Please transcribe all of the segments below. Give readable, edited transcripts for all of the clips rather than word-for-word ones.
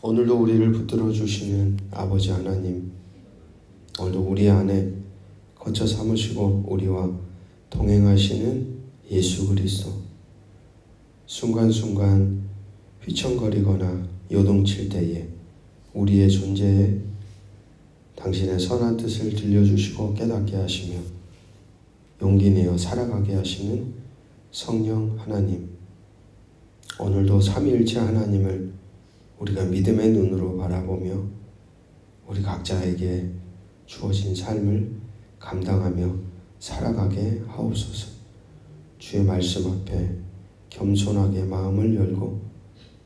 오늘도 우리를 붙들어 주시는 아버지 하나님, 오늘도 우리 안에 거처 삼으시고 우리와 동행하시는 예수 그리스도, 순간순간 휘청거리거나 요동칠 때에 우리의 존재에 당신의 선한 뜻을 들려주시고 깨닫게 하시며 용기 내어 살아가게 하시는 성령 하나님, 오늘도 삼위일체 하나님을 우리가 믿음의 눈으로 바라보며 우리 각자에게 주어진 삶을 감당하며 살아가게 하옵소서. 주의 말씀 앞에 겸손하게 마음을 열고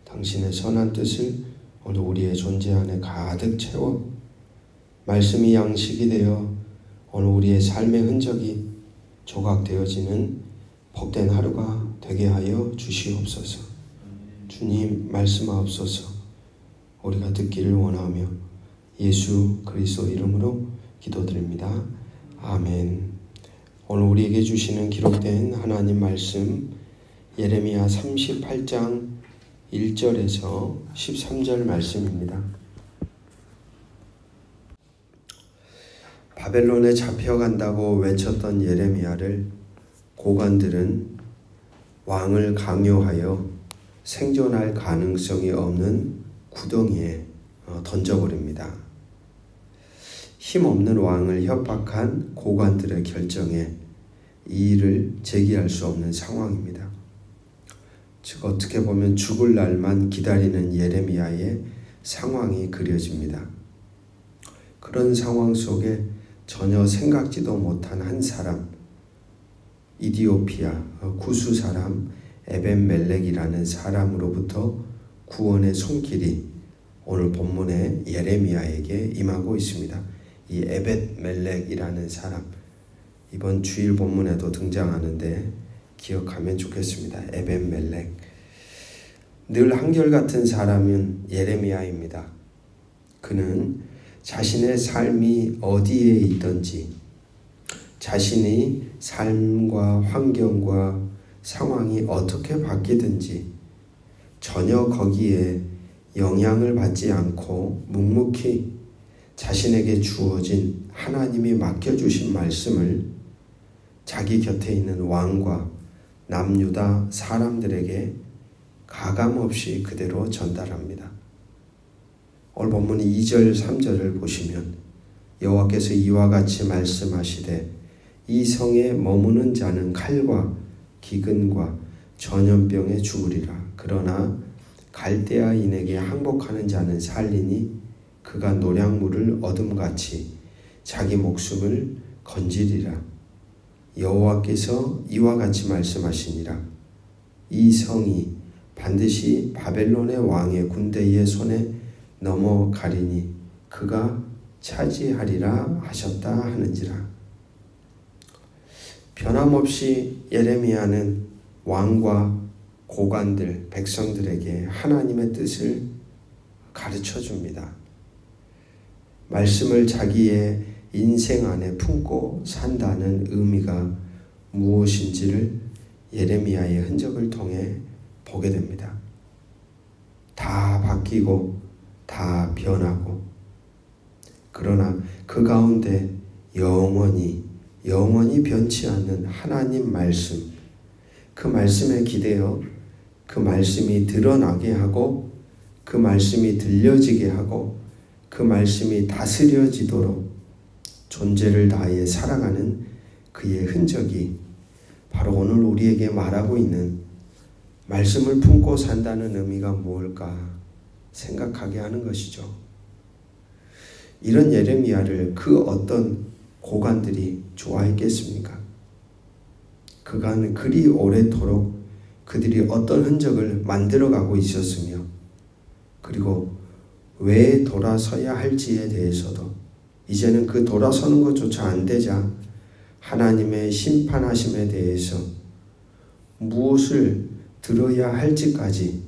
당신의 선한 뜻을 오늘 우리의 존재 안에 가득 채워 말씀이 양식이 되어 오늘 우리의 삶의 흔적이 조각되어지는 복된 하루가 되게 하여 주시옵소서. 주님 말씀하옵소서. 우리가 듣기를 원하며 예수 그리스도 이름으로 기도드립니다. 아멘. 오늘 우리에게 주시는 기록된 하나님 말씀 예레미야 38장 1절에서 13절 말씀입니다. 바벨론에 잡혀간다고 외쳤던 예레미야를 고관들은 왕을 강요하여 생존할 가능성이 없는 구덩이에 던져버립니다. 힘없는 왕을 협박한 고관들의 결정에 이의를 제기할 수 없는 상황입니다. 즉 어떻게 보면 죽을 날만 기다리는 예레미야의 상황이 그려집니다. 그런 상황 속에 전혀 생각지도 못한 한 사람, 이디오피아 구수 사람 에벤멜렉이라는 사람으로부터 구원의 손길이 오늘 본문의 예레미야에게 임하고 있습니다. 이 에벤멜렉이라는 사람, 이번 주일 본문에도 등장하는데 기억하면 좋겠습니다. 에벤멜렉. 늘 한결같은 사람은 예레미야입니다. 그는 자신의 삶이 어디에 있든지 자신의 삶과 환경과 상황이 어떻게 바뀌든지 전혀 거기에 영향을 받지 않고 묵묵히 자신에게 주어진 하나님이 맡겨주신 말씀을 자기 곁에 있는 왕과 남유다 사람들에게 가감없이 그대로 전달합니다. 오늘 본문 2절 3절을 보시면 여호와께서 이와 같이 말씀하시되 이 성에 머무는 자는 칼과 기근과 전염병에 죽으리라. 그러나 갈대아인에게 항복하는 자는 살리니 그가 노량물을 얻음같이 자기 목숨을 건지리라. 여호와께서 이와 같이 말씀하시니라. 이 성이 반드시 바벨론의 왕의 군대의 손에 넘어가리니 그가 차지하리라 하셨다 하는지라. 변함없이 예레미야는 왕과 고관들, 백성들에게 하나님의 뜻을 가르쳐 줍니다. 말씀을 자기의 인생 안에 품고 산다는 의미가 무엇인지를 예레미야의 흔적을 통해 보게 됩니다. 다 바뀌고 다 변하고 그러나 그 가운데 영원히 변치 않는 하나님 말씀, 그 말씀에 기대어 그 말씀이 드러나게 하고 그 말씀이 들려지게 하고 그 말씀이 다스려지도록 존재를 다해 살아가는 그의 흔적이 바로 오늘 우리에게 말하고 있는 말씀을 품고 산다는 의미가 무엇일까 생각하게 하는 것이죠. 이런 예레미야를 그 어떤 고관들이 좋아했겠습니까? 그간 그리 오래도록 그들이 어떤 흔적을 만들어가고 있었으며 그리고 왜 돌아서야 할지에 대해서도 이제는 그 돌아서는 것조차 안 되자 하나님의 심판하심에 대해서 무엇을 들어야 할지까지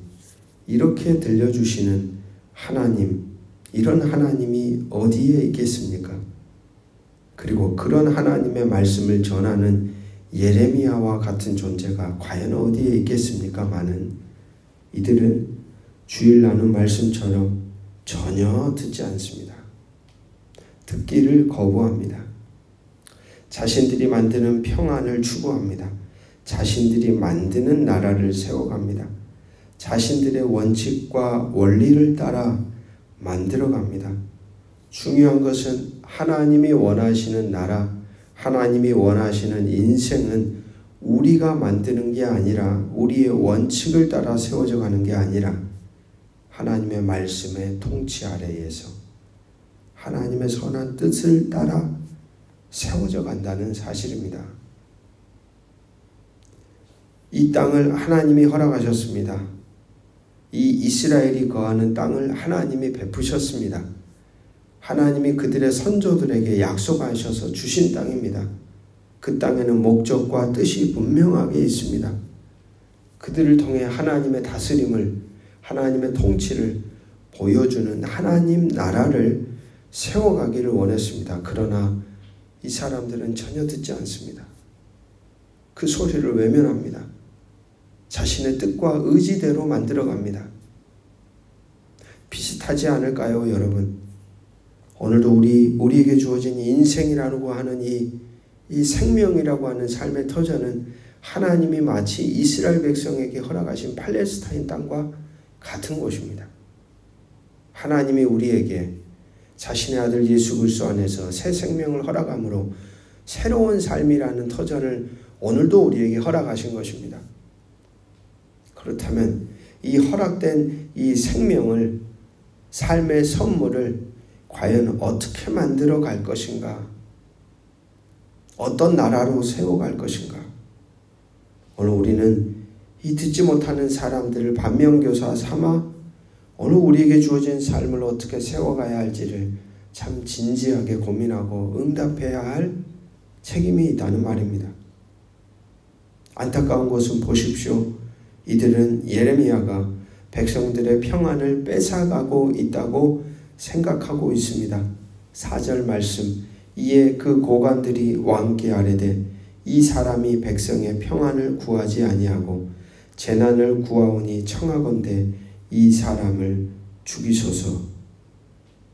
이렇게 들려주시는 하나님, 이런 하나님이 어디에 있겠습니까? 그리고 그런 하나님의 말씀을 전하는 예레미야와 같은 존재가 과연 어디에 있겠습니까마는 이들은 주일 나눈 말씀처럼 전혀 듣지 않습니다. 듣기를 거부합니다. 자신들이 만드는 평안을 추구합니다. 자신들이 만드는 나라를 세워갑니다. 자신들의 원칙과 원리를 따라 만들어갑니다. 중요한 것은 하나님이 원하시는 나라, 하나님이 원하시는 인생은 우리가 만드는 게 아니라, 우리의 원칙을 따라 세워져 가는 게 아니라 하나님의 말씀의 통치 아래에서 하나님의 선한 뜻을 따라 세워져 간다는 사실입니다. 이 땅을 하나님이 허락하셨습니다. 이 이스라엘이 거하는 땅을 하나님이 베푸셨습니다. 하나님이 그들의 선조들에게 약속하셔서 주신 땅입니다. 그 땅에는 목적과 뜻이 분명하게 있습니다. 그들을 통해 하나님의 다스림을, 하나님의 통치를 보여주는 하나님 나라를 세워가기를 원했습니다. 그러나 이 사람들은 전혀 듣지 않습니다. 그 소리를 외면합니다. 자신의 뜻과 의지대로 만들어갑니다. 비슷하지 않을까요, 여러분? 오늘도 우리에게 주어진 인생이라고 하는 이 생명이라고 하는 삶의 터전은 하나님이 마치 이스라엘 백성에게 허락하신 팔레스타인 땅과 같은 곳입니다. 하나님이 우리에게 자신의 아들 예수 그리스도 안에서 새 생명을 허락함으로 새로운 삶이라는 터전을 오늘도 우리에게 허락하신 것입니다. 그렇다면 이 허락된 이 생명을, 삶의 선물을 과연 어떻게 만들어 갈 것인가? 어떤 나라로 세워갈 것인가? 오늘 우리는 이 듣지 못하는 사람들을 반면교사 삼아 오늘 우리에게 주어진 삶을 어떻게 세워가야 할지를 참 진지하게 고민하고 응답해야 할 책임이 있다는 말입니다. 안타까운 것은 보십시오. 이들은 예레미야가 백성들의 평안을 뺏어가고 있다고 생각하고 있습니다. 4절 말씀, 이에 그 고관들이 왕께 아뢰되 이 사람이 백성의 평안을 구하지 아니하고 재난을 구하오니 청하건대 이 사람을 죽이소서.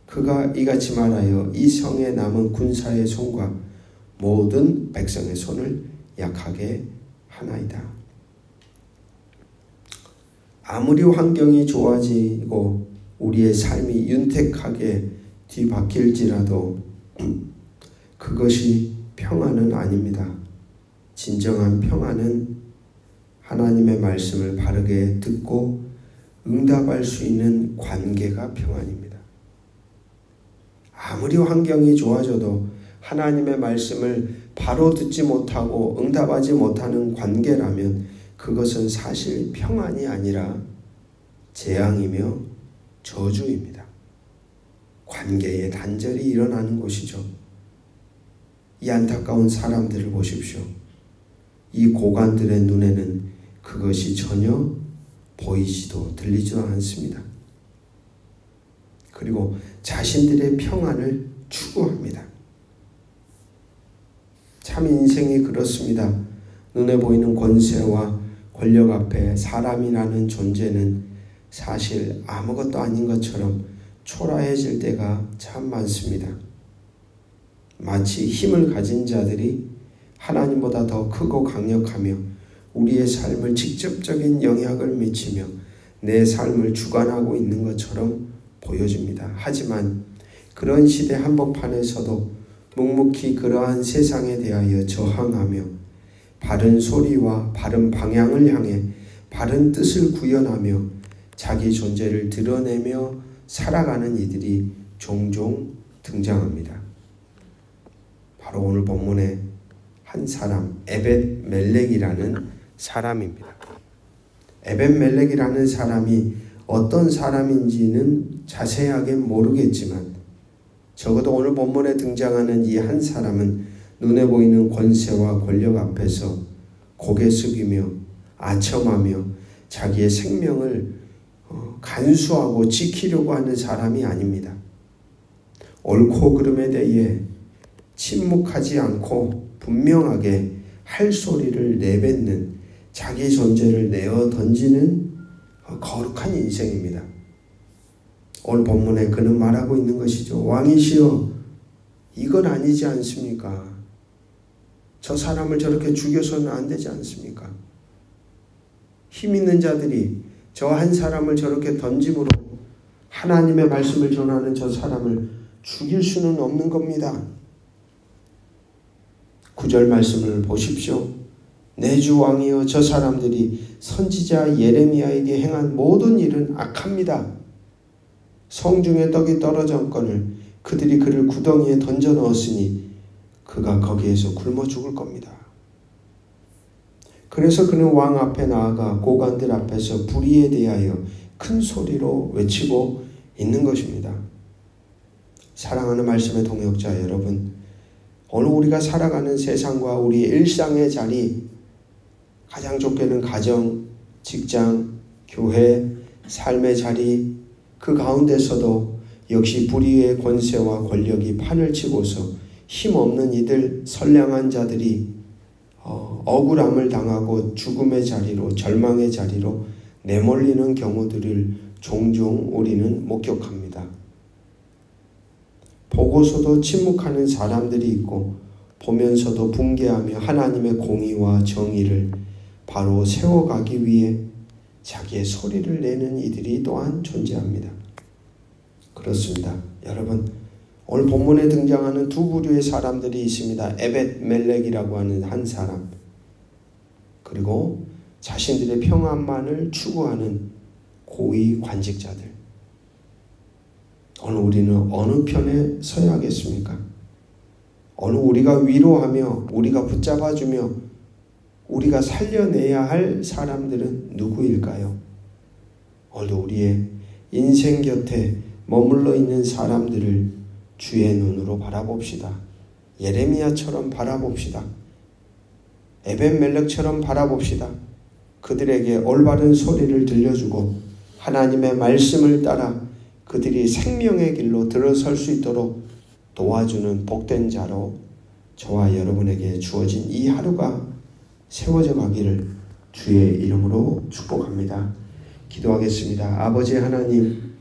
그가 이같이 말하여 이 성에 남은 군사의 손과 모든 백성의 손을 약하게 하나이다. 아무리 환경이 좋아지고 우리의 삶이 윤택하게 뒤바뀔지라도 그것이 평안은 아닙니다. 진정한 평안은 하나님의 말씀을 바르게 듣고 응답할 수 있는 관계가 평안입니다. 아무리 환경이 좋아져도 하나님의 말씀을 바로 듣지 못하고 응답하지 못하는 관계라면 그것은 사실 평안이 아니라 재앙이며 저주입니다. 관계의 단절이 일어나는 곳이죠. 이 안타까운 사람들을 보십시오. 이 고관들의 눈에는 그것이 전혀 보이지도 들리지도 않습니다. 그리고 자신들의 평안을 추구합니다. 참 인생이 그렇습니다. 눈에 보이는 권세와 권력 앞에 사람이라는 존재는 사실 아무것도 아닌 것처럼 초라해질 때가 참 많습니다. 마치 힘을 가진 자들이 하나님보다 더 크고 강력하며 우리의 삶을 직접적인 영향을 미치며 내 삶을 주관하고 있는 것처럼 보여집니다. 하지만 그런 시대 한복판에서도 묵묵히 그러한 세상에 대하여 저항하며 바른 소리와 바른 방향을 향해 바른 뜻을 구현하며 자기 존재를 드러내며 살아가는 이들이 종종 등장합니다. 바로 오늘 본문의 한 사람, 에벳멜렉이라는 사람입니다. 에벳멜렉이라는 사람이 어떤 사람인지는 자세하게 모르겠지만 적어도 오늘 본문에 등장하는 이 한 사람은 눈에 보이는 권세와 권력 앞에서 고개 숙이며 아첨하며 자기의 생명을 간수하고 지키려고 하는 사람이 아닙니다. 옳고 그름에 대해 침묵하지 않고 분명하게 할 소리를 내뱉는 자기 존재를 내어 던지는 거룩한 인생입니다. 오늘 본문에 그는 말하고 있는 것이죠. 왕이시여, 이건 아니지 않습니까? 저 사람을 저렇게 죽여서는 안 되지 않습니까? 힘 있는 자들이 저 한 사람을 저렇게 던짐으로 하나님의 말씀을 전하는 저 사람을 죽일 수는 없는 겁니다. 9절 말씀을 보십시오. 내 주 왕이여, 저 사람들이 선지자 예레미야에게 행한 모든 일은 악합니다. 성중에 떡이 떨어졌거늘 그들이 그를 구덩이에 던져 넣었으니 그가 거기에서 굶어 죽을 겁니다. 그래서 그는 왕 앞에 나아가 고관들 앞에서 불의에 대하여 큰 소리로 외치고 있는 것입니다. 사랑하는 말씀의 동역자 여러분, 오늘 우리가 살아가는 세상과 우리의 일상의 자리, 가장 좁게는 가정, 직장, 교회, 삶의 자리, 그 가운데서도 역시 불의의 권세와 권력이 판을 치고서 힘없는 이들, 선량한 자들이 억울함을 당하고 죽음의 자리로, 절망의 자리로 내몰리는 경우들을 종종 우리는 목격합니다. 보고서도 침묵하는 사람들이 있고 보면서도 붕괴하며 하나님의 공의와 정의를 바로 세워가기 위해 자기의 소리를 내는 이들이 또한 존재합니다. 그렇습니다. 여러분, 오늘 본문에 등장하는 두 부류의 사람들이 있습니다. 에벳 멜렉이라고 하는 한 사람, 그리고 자신들의 평안만을 추구하는 고위 관직자들. 오늘 우리는 어느 편에 서야 하겠습니까? 오늘 우리가 위로하며 우리가 붙잡아주며 우리가 살려내야 할 사람들은 누구일까요? 오늘 우리의 인생 곁에 머물러 있는 사람들을 주의 눈으로 바라봅시다. 예레미야처럼 바라봅시다. 에벳멜렉처럼 바라봅시다. 그들에게 올바른 소리를 들려주고 하나님의 말씀을 따라 그들이 생명의 길로 들어설 수 있도록 도와주는 복된 자로 저와 여러분에게 주어진 이 하루가 세워져 가기를 주의 이름으로 축복합니다. 기도하겠습니다. 아버지 하나님,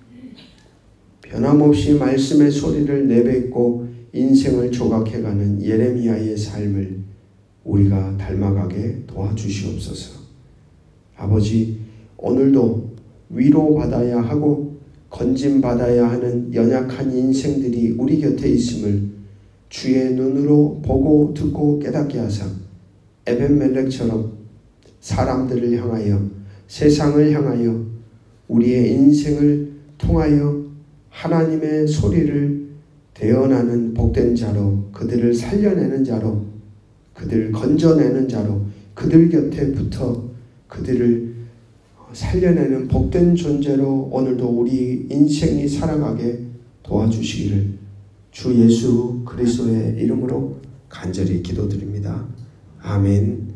변함없이 말씀의 소리를 내뱉고 인생을 조각해가는 예레미야의 삶을 우리가 닮아가게 도와주시옵소서. 아버지, 오늘도 위로받아야 하고 건짐받아야 하는 연약한 인생들이 우리 곁에 있음을 주의 눈으로 보고 듣고 깨닫게 하사 에벳멜렉처럼 사람들을 향하여, 세상을 향하여, 우리의 인생을 통하여 하나님의 소리를 대언하는 복된 자로, 그들을 살려내는 자로, 그들을 건져내는 자로, 그들 곁에 붙어 그들을 살려내는 복된 존재로 오늘도 우리 인생이 살아가게 도와주시기를 주 예수 그리스도의 이름으로 간절히 기도드립니다. 아멘.